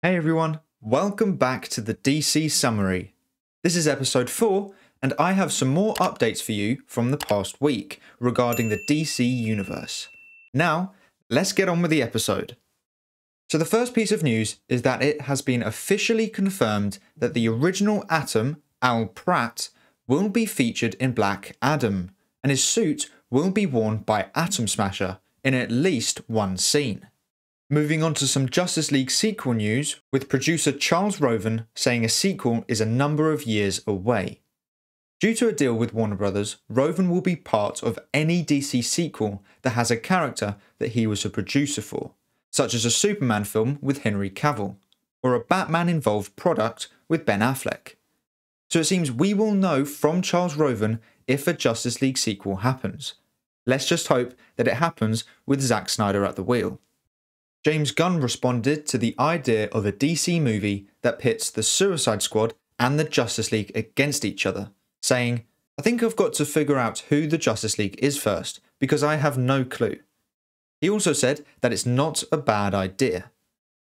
Hey everyone, welcome back to the DC Summary. This is episode 4, and I have some more updates for you from the past week regarding the DC universe. Now, let's get on with the episode. So the first piece of news is that it has been officially confirmed that the original Atom, Al Pratt, will be featured in Black Adam, and his suit will be worn by Atom Smasher in at least one scene. Moving on to some Justice League sequel news, with producer Charles Roven saying a sequel is a number of years away. Due to a deal with Warner Bros., Roven will be part of any DC sequel that has a character that he was a producer for, such as a Superman film with Henry Cavill, or a Batman-involved product with Ben Affleck. So it seems we will know from Charles Roven if a Justice League sequel happens. Let's just hope that it happens with Zack Snyder at the wheel. James Gunn responded to the idea of a DC movie that pits the Suicide Squad and the Justice League against each other, saying, "I think I've got to figure out who the Justice League is first, because I have no clue." He also said that it's not a bad idea.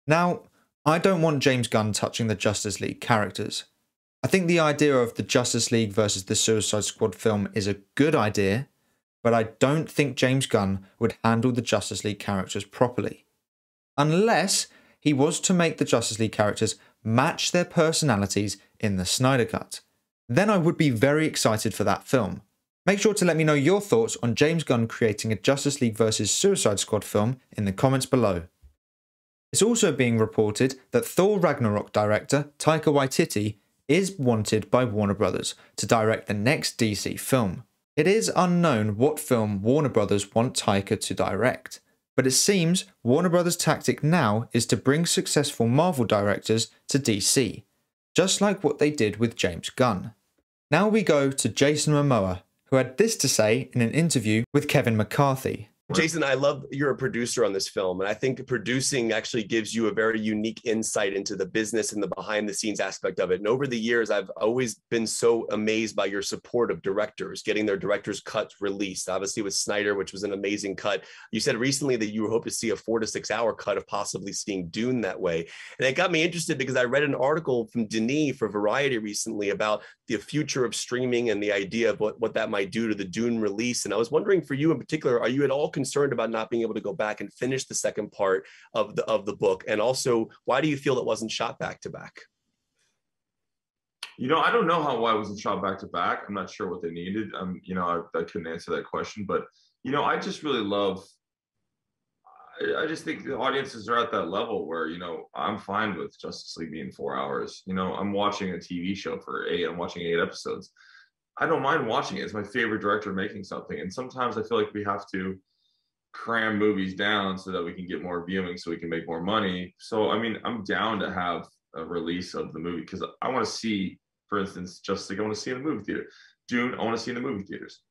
Now, I don't want James Gunn touching the Justice League characters. I think the idea of the Justice League versus the Suicide Squad film is a good idea, but I don't think James Gunn would handle the Justice League characters properly. Unless he was to make the Justice League characters match their personalities in the Snyder Cut. Then I would be very excited for that film. Make sure to let me know your thoughts on James Gunn creating a Justice League vs Suicide Squad film in the comments below. It's also being reported that Thor Ragnarok director Taika Waititi is wanted by Warner Bros. To direct the next DC film. It is unknown what film Warner Bros. Want Taika to direct. But it seems Warner Bros.' tactic now is to bring successful Marvel directors to DC, just like what they did with James Gunn. Now we go to Jason Momoa, who had this to say in an interview with Kevin McCarthy. Jason, I love you're a producer on this film, and I think producing actually gives you a very unique insight into the business and the behind the scenes aspect of it. And over the years, I've always been so amazed by your support of directors, getting their director's cuts released, obviously with Snyder, which was an amazing cut. You said recently that you hope to see a 4 to 6 hour cut of possibly seeing Dune that way. And it got me interested because I read an article from Denis for Variety recently about the future of streaming and the idea of what that might do to the Dune release. And I was wondering for you in particular, are you at all concerned about not being able to go back and finish the second part of the book? And also, why do you feel it wasn't shot back to back? I don't know why it wasn't shot back to back. I'm not sure what they needed. I couldn't answer that question, but I just really love. I just think the audiences are at that level where I'm fine with Justice League being 4 hours. I'm watching a TV show for 8. I'm watching 8 episodes. I don't mind watching it. It's my favorite director making something, and sometimes I feel like we have to cram movies down so that we can get more viewing, so we can make more money. So I'm down to have a release of the movie because I want to see, for instance, Justice League, I want to see in the movie theater. Dune, I want to see in the movie theaters.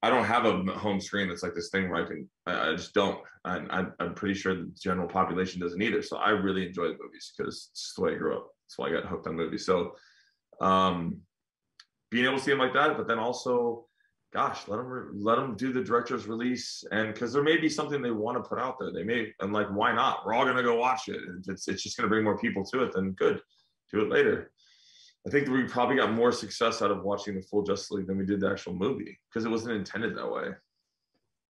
I don't have a home screen that's like this thing where I just don't. I'm pretty sure the general population doesn't either. So I really enjoy the movies because it's the way I grew up. That's why I got hooked on movies. So being able to see them like that, but then also, gosh, let them do the director's release, and because there may be something they want to put out there. They may, and like, why not? We're all gonna go watch it. And it's just gonna bring more people to it. Then good, do it later. I think that we probably got more success out of watching the full Justice League than we did the actual movie because it wasn't intended that way.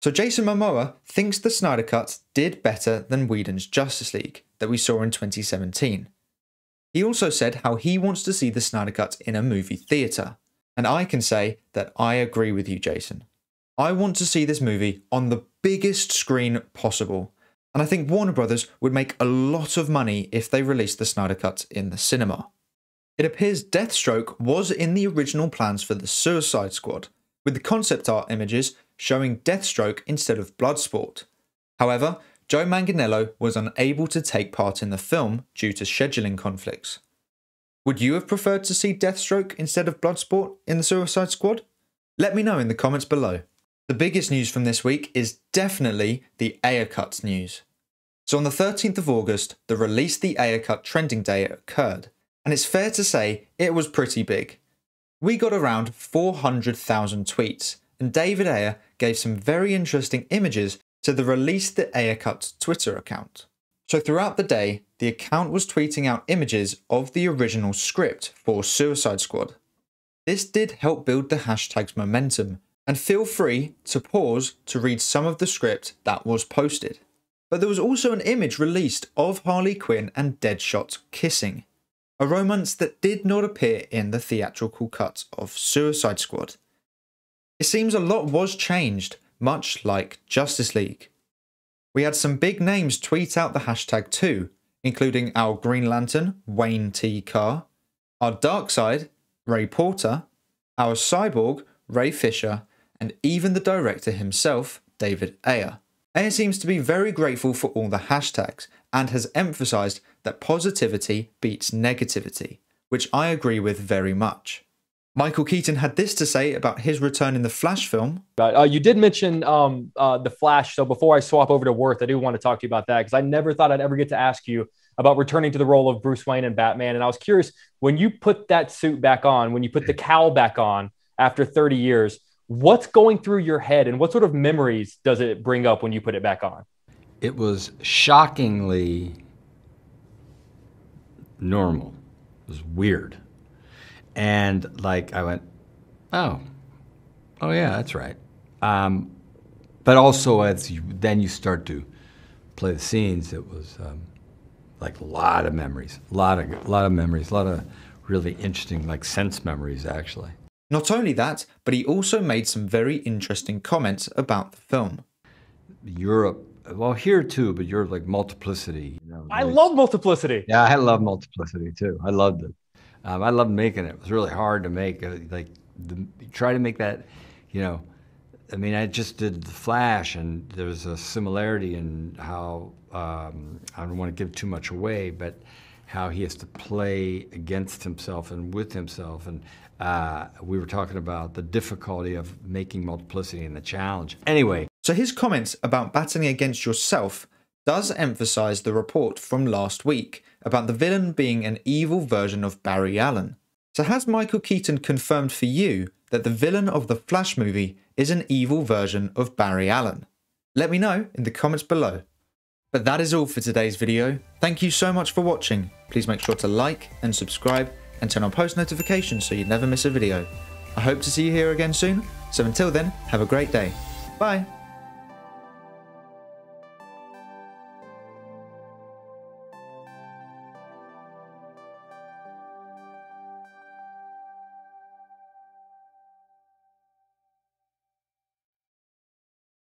So Jason Momoa thinks the Snyder Cut did better than Whedon's Justice League that we saw in 2017. He also said how he wants to see the Snyder Cut in a movie theatre. And I can say that I agree with you, Jason. I want to see this movie on the biggest screen possible. And I think Warner Bros. Would make a lot of money if they released the Snyder Cut in the cinema. It appears Deathstroke was in the original plans for the Suicide Squad, with the concept art images showing Deathstroke instead of Bloodsport. However, Joe Manganiello was unable to take part in the film due to scheduling conflicts. Would you have preferred to see Deathstroke instead of Bloodsport in the Suicide Squad? Let me know in the comments below. The biggest news from this week is definitely the Ayer Cut news. So on the 13th of August, the Release the Ayer Cut trending day occurred, and it's fair to say it was pretty big. We got around 400,000 tweets, and David Ayer gave some very interesting images to the Release the Ayer Cut Twitter account. So throughout the day, the account was tweeting out images of the original script for Suicide Squad. This did help build the hashtag's momentum, and feel free to pause to read some of the script that was posted. But there was also an image released of Harley Quinn and Deadshot kissing, a romance that did not appear in the theatrical cut of Suicide Squad. It seems a lot was changed, much like Justice League. We had some big names tweet out the hashtag too, including our Green Lantern, Wayne T. Carr, our Darkseid, Ray Porter, our Cyborg, Ray Fisher, and even the director himself, David Ayer. Ayer seems to be very grateful for all the hashtags and has emphasised that positivity beats negativity, which I agree with very much. Michael Keaton had this to say about his return in the Flash film. You did mention the Flash, so before I swap over to Worth, I do want to talk to you about that because I never thought I'd ever get to ask you about returning to the role of Bruce Wayne and Batman, and I was curious, when you put that suit back on, when you put the cowl back on after 30 years, what's going through your head and what sort of memories does it bring up when you put it back on? It was shockingly normal. It was weird. And like I went, oh yeah, that's right. But also then you start to play the scenes, it was like a lot of memories, a lot of memories, a lot of really interesting like sense memories actually. Not only that, but he also made some very interesting comments about the film. Europe, well here too, but Europe like multiplicity. You know, I love multiplicity. Yeah, I love multiplicity too. I loved it. I loved making it. It was really hard to make. Try to make that, you know. I mean, I just did The Flash, and there's a similarity in how I don't want to give too much away, but how he has to play against himself and with himself. And we were talking about the difficulty of making multiplicity and the challenge. Anyway. So his comments about battling against yourself does emphasise the report from last week about the villain being an evil version of Barry Allen. So has Michael Keaton confirmed for you that the villain of the Flash movie is an evil version of Barry Allen? Let me know in the comments below. But that is all for today's video. Thank you so much for watching. Please make sure to like and subscribe and turn on post notifications so you never miss a video. I hope to see you here again soon. So until then, have a great day. Bye.